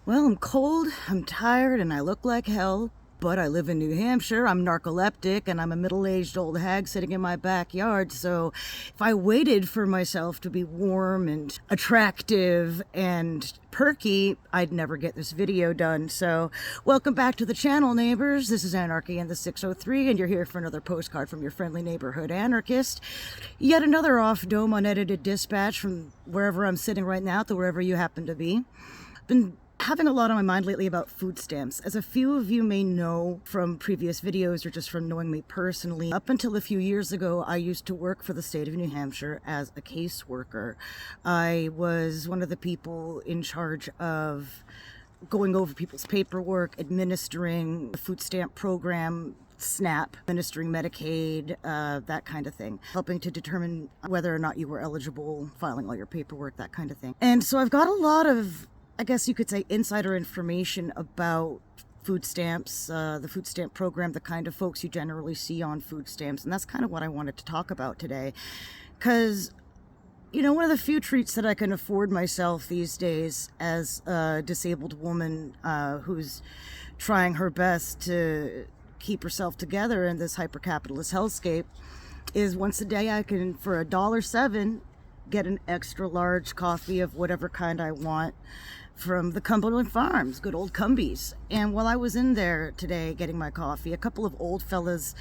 Well, I'm cold, I'm tired, and I look like hell, but I live in New Hampshire. I'm narcoleptic, and I'm a middle-aged old hag sitting in my backyard. So if I waited for myself to be warm and attractive and perky, I'd never get this video done. So welcome back to the channel, neighbors. This is Anarchy in the 603, and you're here for another postcard from your friendly neighborhood anarchist. Yet another off-dome unedited dispatch from wherever I'm sitting right now to wherever you happen to be. Been having a lot on my mind lately about food stamps. As a few of you may know from previous videos or just from knowing me personally, up until a few years ago, I used to work for the state of New Hampshire as a caseworker. I was one of the people in charge of going over people's paperwork, administering the food stamp program, SNAP, administering Medicaid, that kind of thing, helping to determine whether or not you were eligible, filing all your paperwork, that kind of thing. And so I've got a lot of, I guess you could say, insider information about food stamps, the food stamp program, the kind of folks you generally see on food stamps. And that's kind of what I wanted to talk about today. Because, you know, one of the few treats that I can afford myself these days as a disabled woman who's trying her best to keep herself together in this hyper-capitalist hellscape is once a day I can, for $1.07, get an extra large coffee of whatever kind I want from the Cumberland Farms, good old Cumbies. And while I was in there today getting my coffee, a couple of old fellas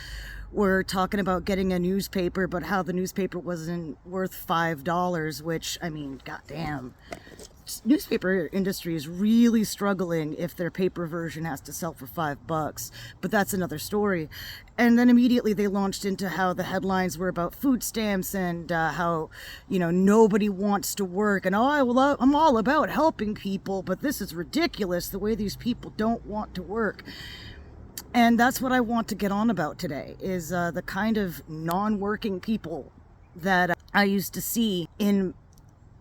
were talking about getting a newspaper, but how the newspaper wasn't worth $5, which, I mean, goddamn. Newspaper industry is really struggling if their paper version has to sell for $5, but that's another story. And then immediately they launched into how the headlines were about food stamps and how, you know, nobody wants to work, and I'm all about helping people, but this is ridiculous the way these people don't want to work. And that's what I want to get on about today, is the kind of non-working people that I used to see in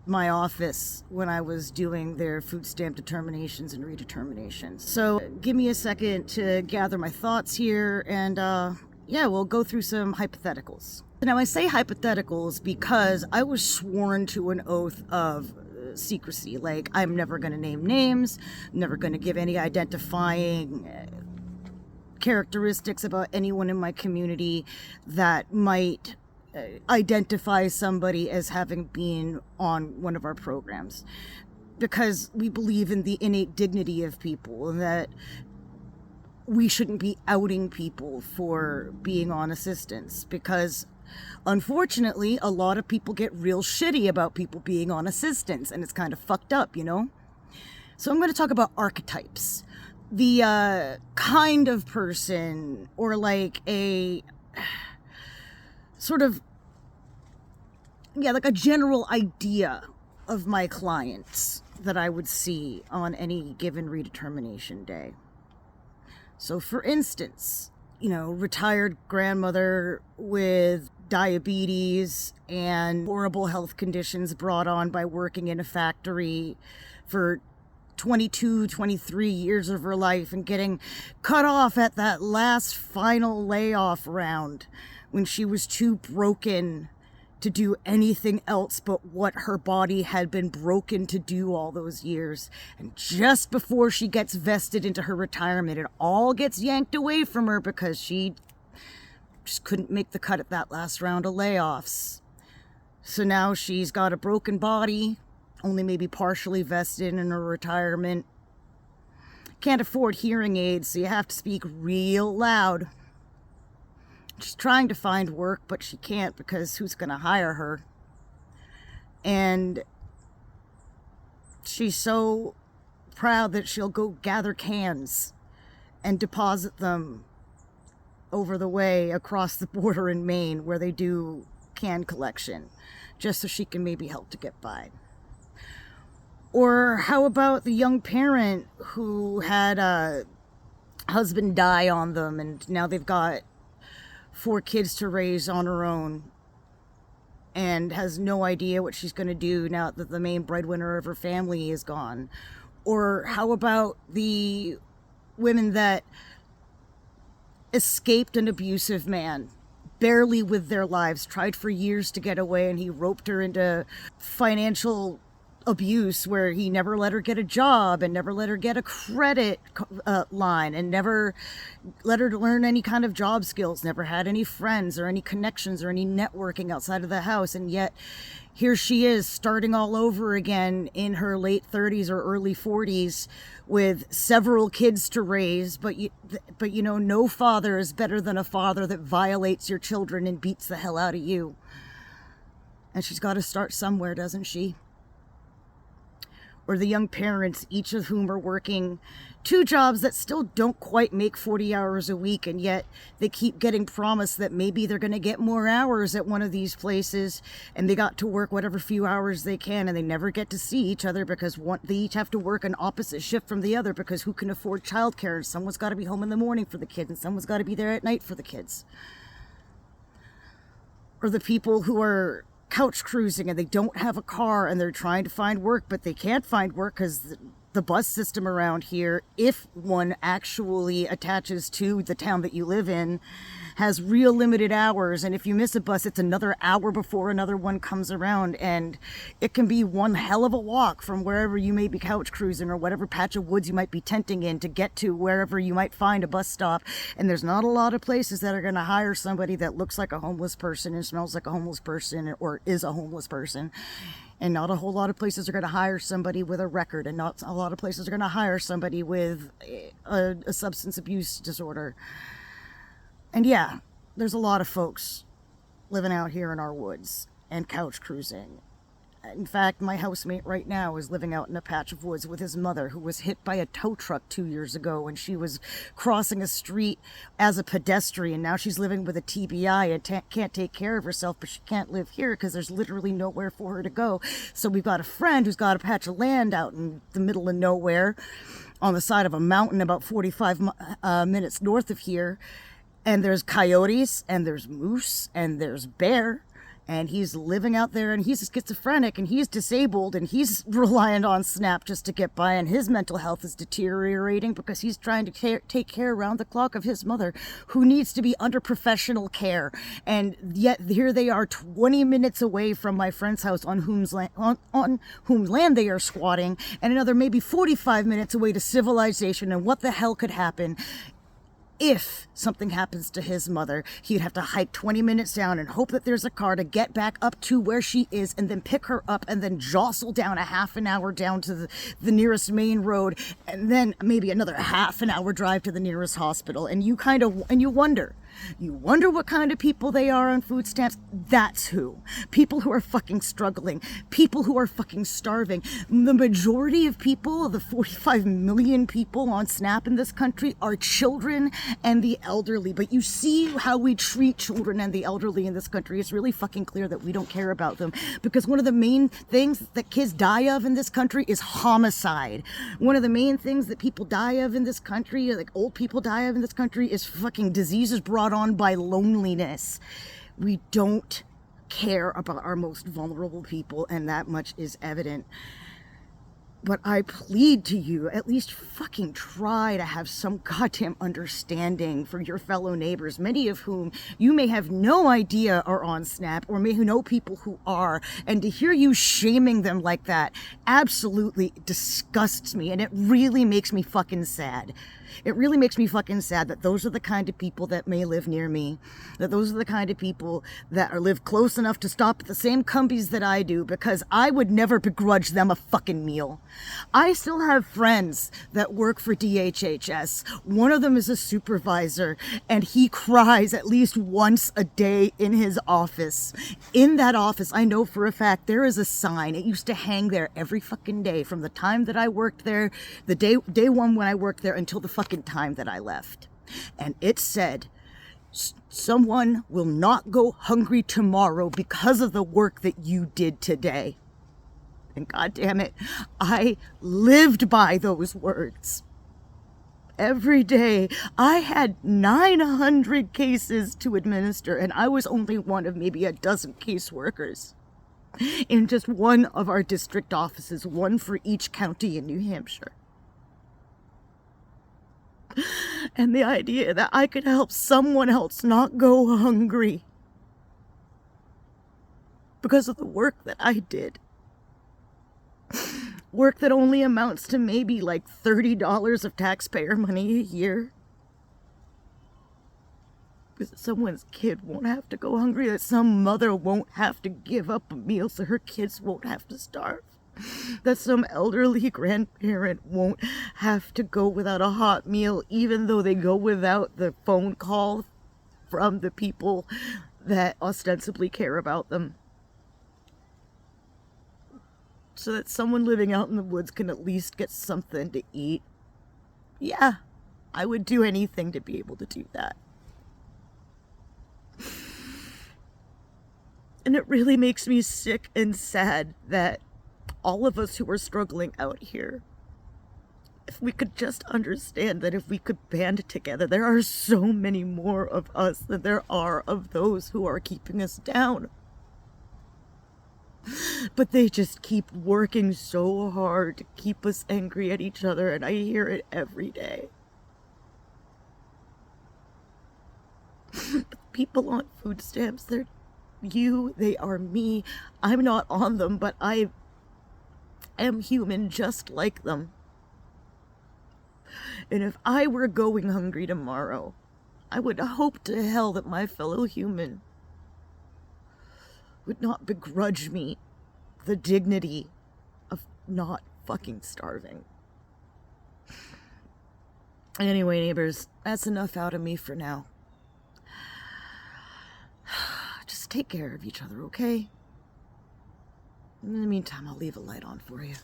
my office when I was doing their food stamp determinations and redeterminations. So give me a second to gather my thoughts here, and yeah, we'll go through some hypotheticals. Now I say hypotheticals because I was sworn to an oath of secrecy. Like, I'm never going to name names, never going to give any identifying characteristics about anyone in my community that might identify somebody as having been on one of our programs, because we believe in the innate dignity of people and that we shouldn't be outing people for being on assistance, because unfortunately a lot of people get real shitty about people being on assistance, and it's kind of fucked up, you know? So I'm going to talk about archetypes, the kind of person, or like a sort of, yeah, like a general idea of my clients that I would see on any given redetermination day. So for instance, you know, retired grandmother with diabetes and horrible health conditions brought on by working in a factory for 22, 23 years of her life and getting cut off at that last final layoff round when she was too broken to do anything else but what her body had been broken to do all those years. And just before she gets vested into her retirement, it all gets yanked away from her because she just couldn't make the cut at that last round of layoffs. So now she's got a broken body, only maybe partially vested in her retirement. Can't afford hearing aids, so you have to speak real loud. She's trying to find work, but she can't because who's going to hire her? And she's so proud that she'll go gather cans and deposit them over the way across the border in Maine where they do can collection, just so she can maybe help to get by. Or how about the young parent who had a husband die on them, and now they've got 4 kids to raise on her own and has no idea what she's going to do now that the main breadwinner of her family is gone? Or how about the women that escaped an abusive man, barely with their lives, tried for years to get away, and he roped her into financial abuse where he never let her get a job and never let her get a credit line and never let her learn any kind of job skills, never had any friends or any connections or any networking outside of the house. And yet here she is starting all over again in her late 30s or early 40s with several kids to raise. But you know, no father is better than a father that violates your children and beats the hell out of you. And she's got to start somewhere, doesn't she? Or the young parents, each of whom are working 2 jobs that still don't quite make 40 hours a week, and yet they keep getting promised that maybe they're going to get more hours at one of these places, and they got to work whatever few hours they can, and they never get to see each other because they each have to work an opposite shift from the other, because who can afford childcare? And someone's got to be home in the morning for the kids, and someone's got to be there at night for the kids. Or the people who are couch cruising and they don't have a car and they're trying to find work, but they can't find work because the bus system around here, if one actually attaches to the town that you live in, has real limited hours. And if you miss a bus, it's another hour before another one comes around. And it can be one hell of a walk from wherever you may be couch cruising or whatever patch of woods you might be tenting in to get to wherever you might find a bus stop. And there's not a lot of places that are going to hire somebody that looks like a homeless person and smells like a homeless person or is a homeless person. And not a whole lot of places are going to hire somebody with a record, and not a lot of places are going to hire somebody with a substance abuse disorder. And yeah, there's a lot of folks living out here in our woods and couch cruising. In fact, my housemate right now is living out in a patch of woods with his mother, who was hit by a tow truck 2 years ago when she was crossing a street as a pedestrian. Now she's living with a TBI and can't take care of herself, but she can't live here because there's literally nowhere for her to go. So we've got a friend who's got a patch of land out in the middle of nowhere on the side of a mountain about 45 minutes north of here. And there's coyotes, and there's moose, and there's bear. And he's living out there, and he's schizophrenic, and he's disabled, and he's reliant on SNAP just to get by, and his mental health is deteriorating because he's trying to take care around the clock of his mother, who needs to be under professional care. And yet here they are 20 minutes away from my friend's house on whom's land they are squatting, and another maybe 45 minutes away to civilization. And what the hell could happen? If something happens to his mother, he'd have to hike 20 minutes down and hope that there's a car to get back up to where she is, and then pick her up and then jostle down a half an hour down to the nearest main road, and then maybe another half an hour drive to the nearest hospital. And you wonder what kind of people they are on food stamps. That's who. People who are fucking struggling. People who are fucking starving. The majority of people, the 45 million people on SNAP in this country, are children and the elderly. But you see how we treat children and the elderly in this country. It's really fucking clear that we don't care about them, because one of the main things that kids die of in this country is homicide. One of the main things that people die of in this country, like old people die of in this country, is fucking diseases brought on by loneliness. We don't care about our most vulnerable people, and that much is evident. But I plead to you, at least fucking try to have some goddamn understanding for your fellow neighbors, many of whom you may have no idea are on SNAP, or may know people who are. And to hear you shaming them like that absolutely disgusts me, and it really makes me fucking sad. It really makes me fucking sad that those are the kind of people that may live near me, that those are the kind of people that live close enough to stop at the same Cumbies that I do, because I would never begrudge them a fucking meal. I still have friends that work for DHHS. One of them is a supervisor, and he cries at least once a day in his office. In that office, I know for a fact there is a sign. It used to hang there every fucking day from the time that I worked there, the day one when I worked there, until the fucking time that I left. And it said, someone will not go hungry tomorrow because of the work that you did today. And God damn it, I lived by those words. Every day, I had 900 cases to administer, and I was only one of maybe a dozen caseworkers in just one of our district offices, one for each county in New Hampshire. And the idea that I could help someone else not go hungry because of the work that I did Work that only amounts to maybe like $30 of taxpayer money a year. That someone's kid won't have to go hungry, that some mother won't have to give up a meal so her kids won't have to starve, that some elderly grandparent won't have to go without a hot meal even though they go without the phone call from the people that ostensibly care about them, so that someone living out in the woods can at least get something to eat. Yeah, I would do anything to be able to do that. And it really makes me sick and sad that all of us who are struggling out here, if we could just understand that if we could band together, there are so many more of us than there are of those who are keeping us down. But they just keep working so hard to keep us angry at each other, and I hear it every day. People on food stamps, they're you, they are me. I'm not on them, but I am human just like them. And if I were going hungry tomorrow, I would hope to hell that my fellow human would not begrudge me the dignity of not fucking starving. Anyway, neighbors, that's enough out of me for now. Just take care of each other, okay? In the meantime, I'll leave a light on for you.